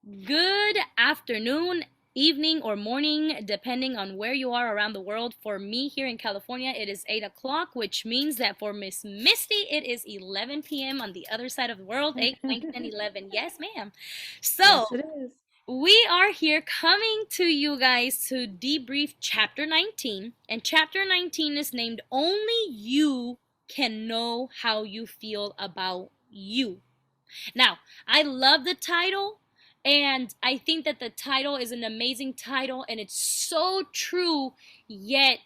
Good afternoon, evening, or morning, depending on where you are around the world. For me here in California, it is 8 o'clock, which means that for Miss Misty, it is 11 p.m. on the other side of the world. 8, 9, 10, 11. Yes, ma'am. So, Yes, it is. we are here coming to you guys to debrief chapter 19. And chapter 19 is named Only You Can Know How You Feel About You. Now, I love the title, and I think that the title is an amazing title, and it's so true, yet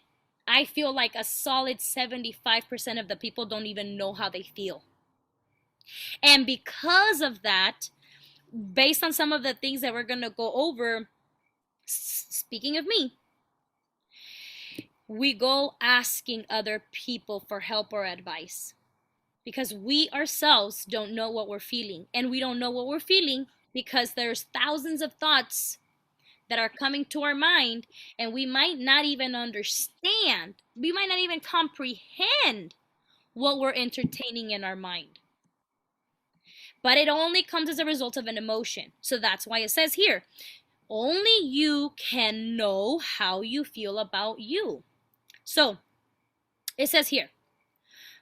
I feel like a solid 75% of the people don't even know how they feel. And because of that, based on some of the things that we're going to go over, speaking of me, we go asking other people for help or advice because we ourselves don't know what we're feeling, and we don't know what we're feeling because there's thousands of thoughts that are coming to our mind, and we might not even understand, we might not even comprehend what we're entertaining in our mind, but it only comes as a result of an emotion. So that's why it says here, only you can know how you feel about you. So it says here,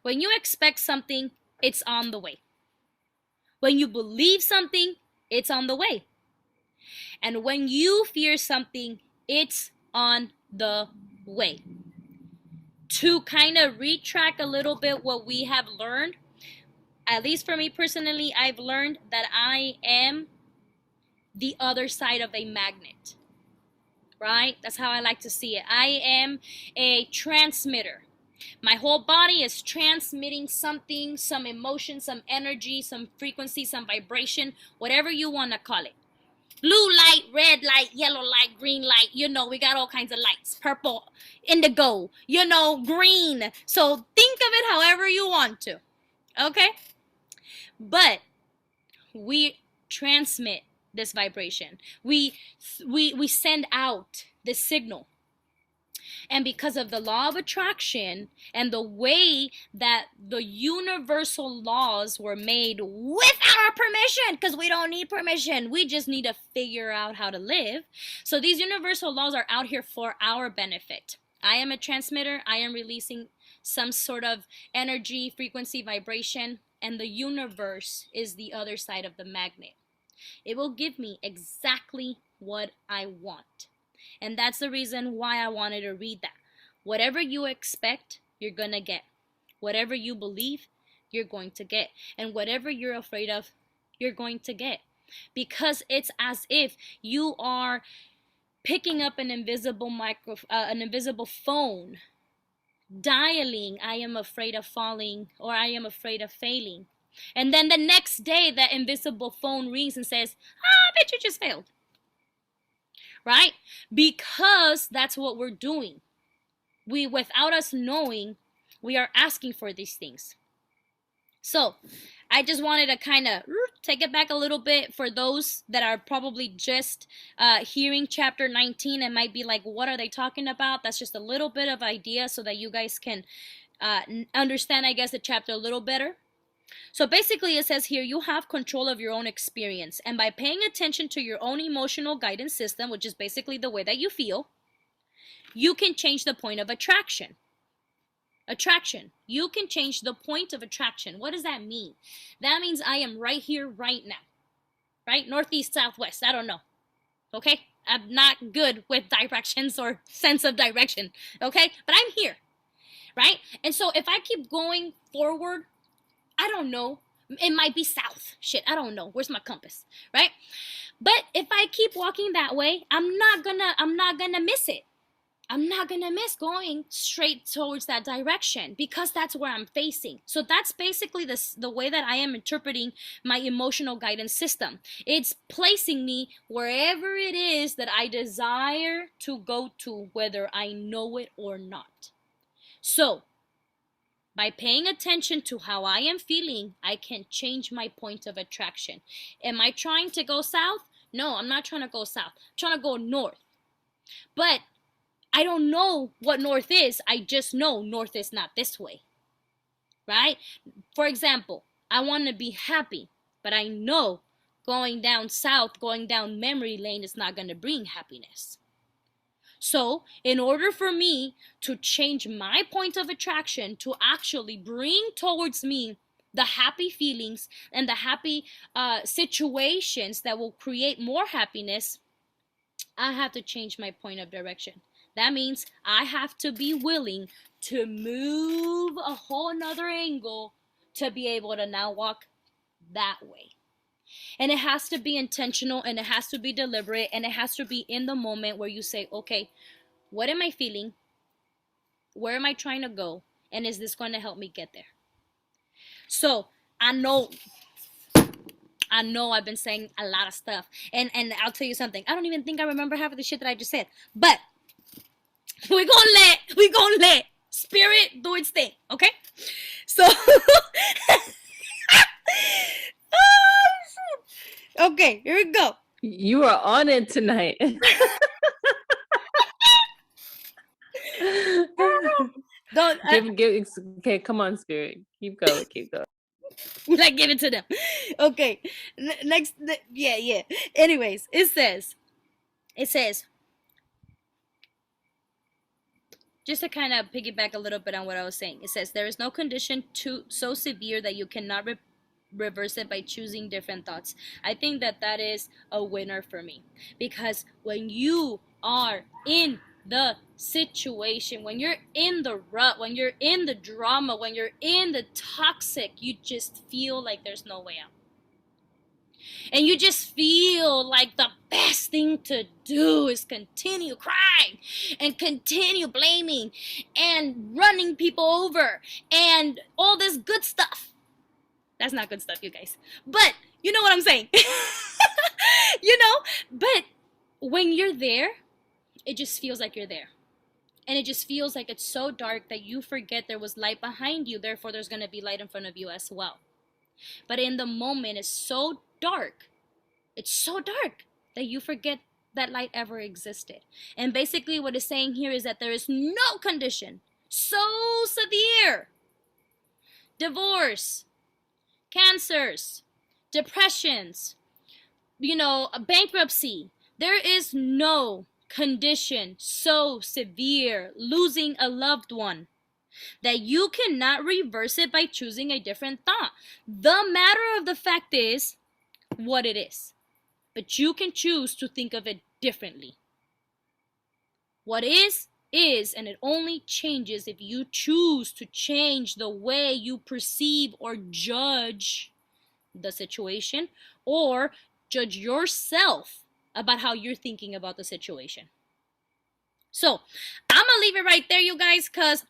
when you expect something, it's on the way. When you believe something, it's on the way. And when you fear something, it's on the way. To kind of retrack a little bit what we have learned, at least for me personally, I've learned that I am the other side of a magnet, right? That's how I like to see it. I am a transmitter. My whole body is transmitting something, some emotion, some energy, some frequency, some vibration, whatever you want to call it. Blue light, red light, yellow light, green light. We got all kinds of lights. Purple, indigo, green. So think of it however you want to. Okay? But we transmit this vibration. We send out this signal. And because of the law of attraction and the way that the universal laws were made without our permission, because we don't need permission, we just need to figure out how to live. So these universal laws are out here for our benefit. I am a transmitter. I am releasing some sort of energy, frequency, vibration, and the universe is the other side of the magnet. It will give me exactly what I want. And that's the reason why I wanted to read that. Whatever you expect, you're going to get. Whatever you believe, you're going to get. And whatever you're afraid of, you're going to get. Because it's as if you are picking up an invisible phone, dialing, I am afraid of falling, or I am afraid of failing. And then the next day, that invisible phone rings and says, I bet you just failed. Right? Because that's what we're doing. Without us knowing, we are asking for these things. So I just wanted to kind of take it back a little bit for those that are probably just hearing chapter 19 and might be like, what are they talking about? That's just a little bit of idea so that you guys can understand, I guess, the chapter a little better. So basically it says here, you have control of your own experience, and by paying attention to your own emotional guidance system, which is basically the way that you feel, you can change the point of attraction. You can change the point of attraction. What does that mean? That means I am right here right now, right? Northeast, southwest, I don't know. Okay, I'm not good with directions or sense of direction. Okay, but I'm here, right? And so if I keep going forward, I don't know. It might be south. Shit, I don't know. Where's my compass? Right? But if I keep walking that way, I'm not gonna miss it. I'm not gonna miss going straight towards that direction because that's where I'm facing. So that's basically the way that I am interpreting my emotional guidance system. It's placing me wherever it is that I desire to go to, whether I know it or not. So by paying attention to how I am feeling, I can change my point of attraction. Am I trying to go south? No, I'm not trying to go south. I'm trying to go north. But I don't know what north is. I just know north is not this way. Right? For example, I want to be happy, but I know going down south, going down memory lane is not going to bring happiness. So, in order for me to change my point of attraction to actually bring towards me the happy feelings and the happy situations that will create more happiness, I have to change my point of direction. That means I have to be willing to move a whole nother angle to be able to now walk that way. And it has to be intentional, and it has to be deliberate, and it has to be in the moment where you say, okay, what am I feeling? Where am I trying to go? And is this going to help me get there? So I know I've been saying a lot of stuff. And I'll tell you something. I don't even think I remember half of the shit that I just said. But we're gonna let spirit do its thing, okay? So okay, here we go. You are on it tonight. Okay, come on, spirit. Keep going. Like, give it to them. Okay, next. Yeah. Anyways, it says, just to kind of piggyback a little bit on what I was saying, it says there is no condition so severe that you cannot reverse it by choosing different thoughts. I think that is a winner for me, because when you are in the situation, when you're in the rut, when you're in the drama, when you're in the toxic, you just feel like there's no way out. And you just feel like the best thing to do is continue crying and continue blaming and running people over and all this good stuff. That's not good stuff, you guys. But you know what I'm saying. But when you're there, it just feels like you're there. And it just feels like it's so dark that you forget there was light behind you. Therefore, there's going to be light in front of you as well. But in the moment, it's so dark that you forget that light ever existed. And basically what it's saying here is that there is no condition so severe. Divorce, cancers, depressions, bankruptcy. There is no condition so severe, losing a loved one, that you cannot reverse it by choosing a different thought. The matter of the fact is what it is. But you can choose to think of it differently. What is, and it only changes if you choose to change the way you perceive or judge the situation, or judge yourself about how you're thinking about the situation. So I'm gonna leave it right there, you guys, because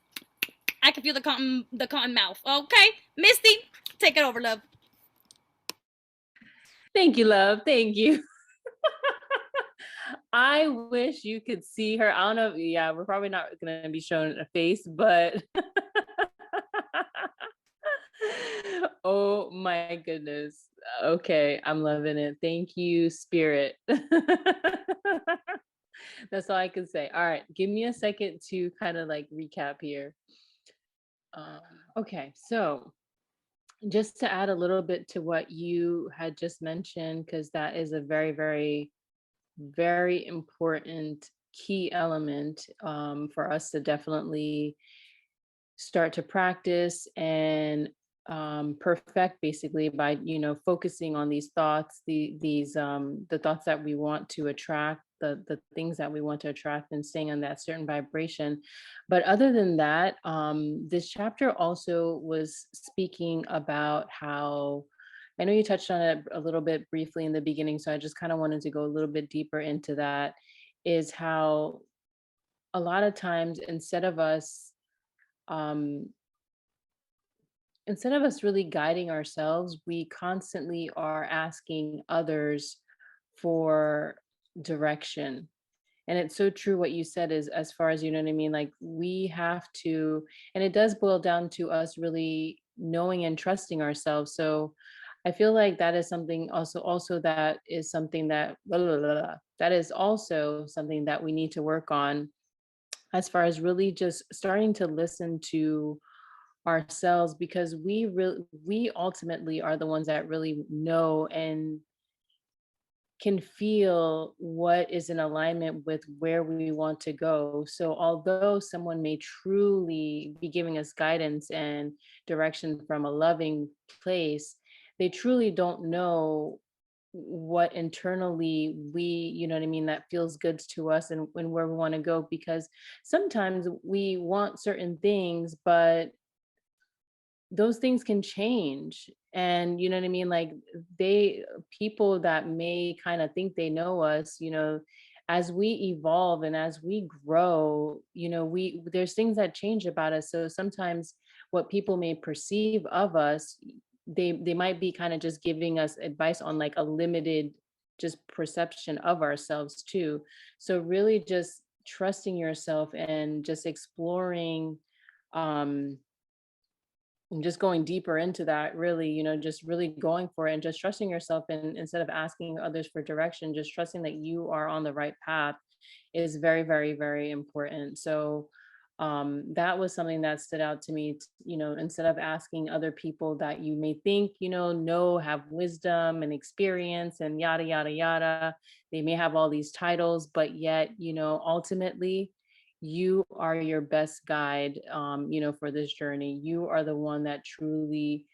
I can feel the cotton mouth. Okay, Misty, take it over, love. Thank you, love. Thank you. I wish you could see her. I don't know. Yeah, we're probably not going to be showing a face, but oh my goodness. Okay, I'm loving it. Thank you, spirit. That's all I can say. All right, give me a second to kind of like recap here. Okay, so just to add a little bit to what you had just mentioned, because that is a very, very, very important key element for us to definitely start to practice and perfect, basically, by focusing on these thoughts, the thoughts that we want to attract, the things that we want to attract, and staying on that certain vibration. But other than that, this chapter also was speaking about how, I know you touched on it a little bit briefly in the beginning, so I just kind of wanted to go a little bit deeper into that, is how a lot of times um, instead of us really guiding ourselves, we constantly are asking others for direction. And it's so true what you said, is as far as, you know what I mean? Like, we have to, and it does boil down to us really knowing and trusting ourselves. So I feel like that is something also that is something that that is also something that we need to work on, as far as really just starting to listen to ourselves, because we ultimately are the ones that really know and can feel what is in alignment with where we want to go. So, although someone may truly be giving us guidance and direction from a loving place, they truly don't know what internally we, you know what I mean, that feels good to us and where we want to go. Because sometimes we want certain things, but those things can change. And you know what I mean, like, they people that may kind of think they know us, as we evolve and as we grow, we there's things that change about us. So sometimes what people may perceive of us, they might be kind of just giving us advice on like a limited just perception of ourselves too. So really just trusting yourself and just exploring, um and just going deeper into that, really, just really going for it and just trusting yourself, and instead of asking others for direction, just trusting that you are on the right path is very, very, very important. So that was something that stood out to me. Instead of asking other people that you may think, know, have wisdom and experience and yada, yada, yada, they may have all these titles, but yet, ultimately, you are your best guide, for this journey. You are the one that truly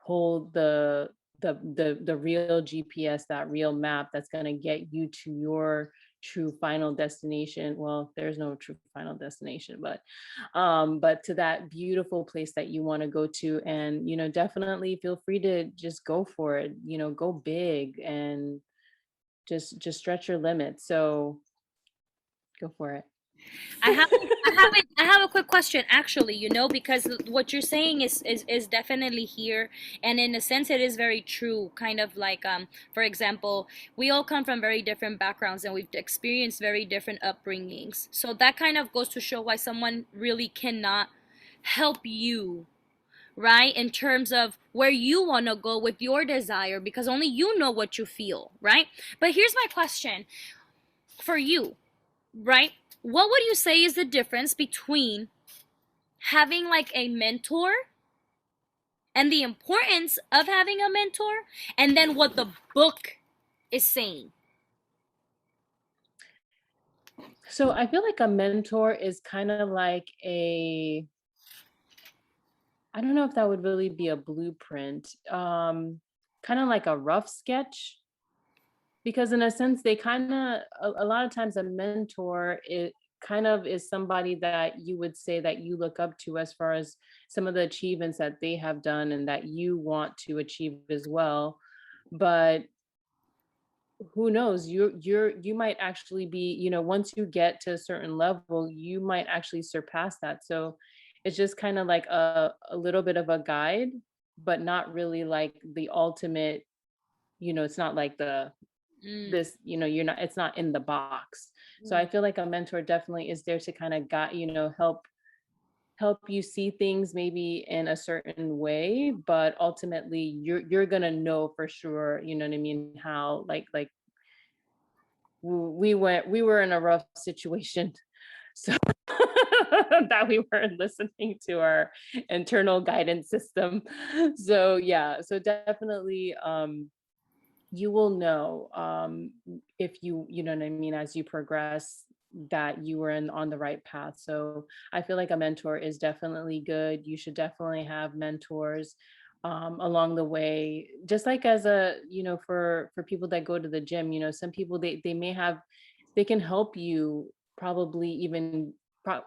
hold the real GPS, that real map that's going to get you to your true final destination. Well, there's no true final destination, but to that beautiful place that you want to go to. And definitely feel free to just go for it, go big and just stretch your limits. So go for it. I have a quick question actually, because what you're saying is definitely here, and in a sense it is very true. Kind of like, for example, we all come from very different backgrounds and we've experienced very different upbringings. So that kind of goes to show why someone really cannot help you, right? In terms of where you want to go with your desire, because only you know what you feel, right? But here's my question for you, right? What would you say is the difference between having like a mentor and the importance of having a mentor, and then what the book is saying? So I feel like a mentor is kind of like I don't know if that would really be a blueprint, kind of like a rough sketch, because in a sense they kind of, a lot of times a mentor, it kind of is somebody that you would say that you look up to as far as some of the achievements that they have done and that you want to achieve as well. But who knows, you might actually be, once you get to a certain level, you might actually surpass that. So it's just kind of like a little bit of a guide, but not really like the ultimate. It's not like Mm, this, you're not, it's not in the box. So I mm, feel like a mentor definitely is there to kind of guide, help you see things maybe in a certain way, but ultimately you're gonna know for sure, you know what I mean, how, like, we were in a rough situation. So that we weren't listening to our internal guidance system. So yeah, so definitely, you will know, if you know what I mean, as you progress, that you were on the right path. So I feel like a mentor is definitely good. You should definitely have mentors along the way. Just like as a, for people that go to the gym, some people, they may have, they can help you probably even,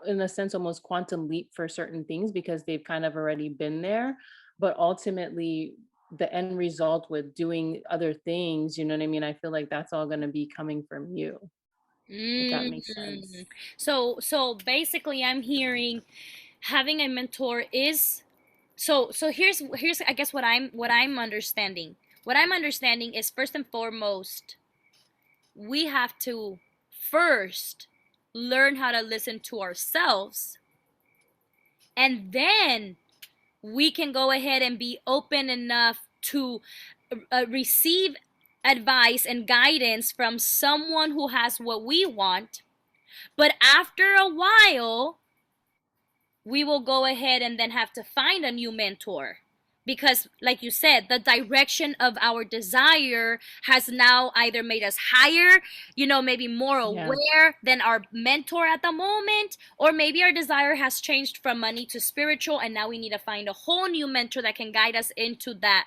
in a sense, almost quantum leap for certain things because they've kind of already been there. But ultimately, the end result with doing other things, you know what I mean? I feel like that's all going to be coming from you, if that makes sense. mm. So basically I'm hearing having a mentor is, so here's I guess what I'm understanding. What I'm understanding is, first and foremost, we have to first learn how to listen to ourselves, and then we can go ahead and be open enough to receive advice and guidance from someone who has what we want. But after a while, we will go ahead and then have to find a new mentor, because like you said, the direction of our desire has now either made us higher, maybe more Yeah. aware than our mentor at the moment, or maybe our desire has changed from money to spiritual, and now we need to find a whole new mentor that can guide us into that.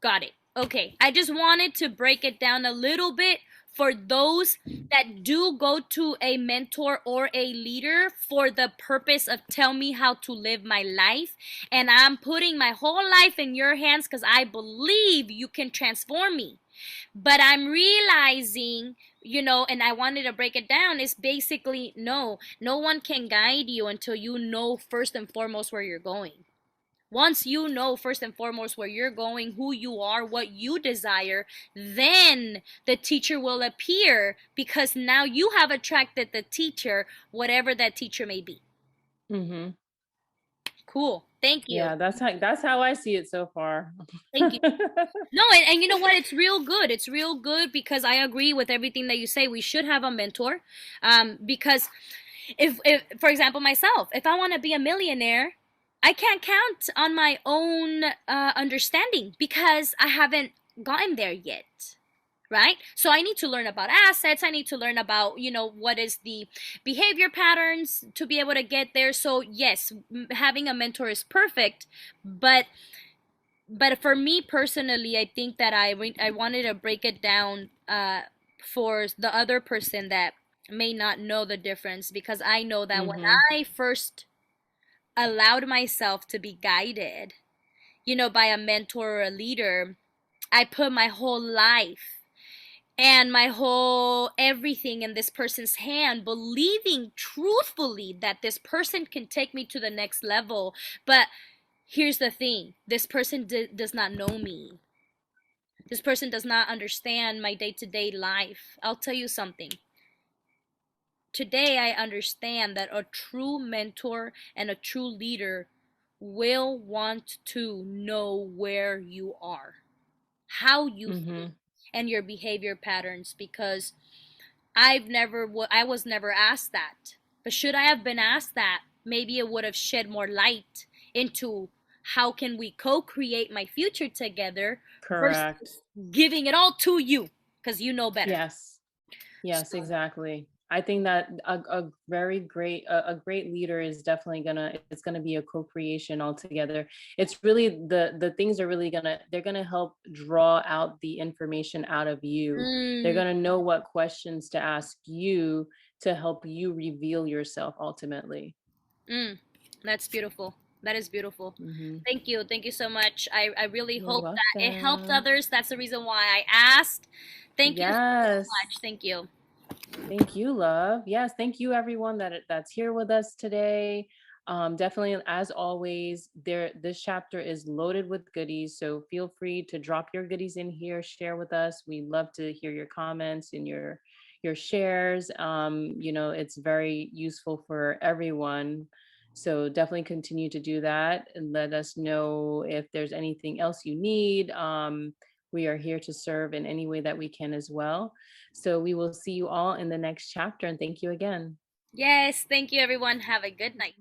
Got it. Okay. I just wanted to break it down a little bit for those that do go to a mentor or a leader for the purpose of tell me how to live my life. And I'm putting my whole life in your hands because I believe you can transform me. But I'm realizing, and I wanted to break it down, is basically no one can guide you until you know first and foremost where you're going. Once you know first and foremost where you're going, who you are, what you desire, then the teacher will appear, because now you have attracted the teacher, whatever that teacher may be. Hmm. Cool. Thank you. Yeah, that's how I see it so far. Thank you. No, and you know what? It's real good. It's real good because I agree with everything that you say. We should have a mentor. Because if for example myself, if I want to be a millionaire, I can't count on my own understanding because I haven't gotten there yet, right? So I need to learn about assets. I need to learn about, what is the behavior patterns to be able to get there. So yes, having a mentor is perfect, but for me personally, I think that I wanted to break it down for the other person that may not know the difference, because I know that when Hmm. I first allowed myself to be guided, by a mentor or a leader, I put my whole life and my whole everything in this person's hand, believing truthfully that this person can take me to the next level. But here's the thing, this person does not know me. This person does not understand my day to day life. I'll tell you something. Today, I understand that a true mentor and a true leader will want to know where you are, how you think, Hmm. and your behavior patterns, because I was never asked that. But should I have been asked that, maybe it would have shed more light into how can we co-create my future together Correct. versus giving it all to you because you know better. Yes. Yes, So, exactly. I think that a very great a great leader is definitely it's gonna be a co-creation altogether. It's really the things are really they're gonna help draw out the information out of you. They're mm, gonna know what questions to ask you to help you reveal yourself ultimately. mm, that's beautiful. That is beautiful. Hmm. Thank you. Thank you so much. I really You're hope that it helped welcome. others. That's the reason why I asked. Thank you so Yes. much. Thank you. Thank you, love. Yes, thank you everyone that's here with us today. Definitely, as always, this chapter is loaded with goodies. So feel free to drop your goodies in here, share with us. We love to hear your comments and your shares. It's very useful for everyone. So definitely continue to do that and let us know if there's anything else you need. We are here to serve in any way that we can as well. So we will see you all in the next chapter. And thank you again. Yes, thank you everyone. Have a good night.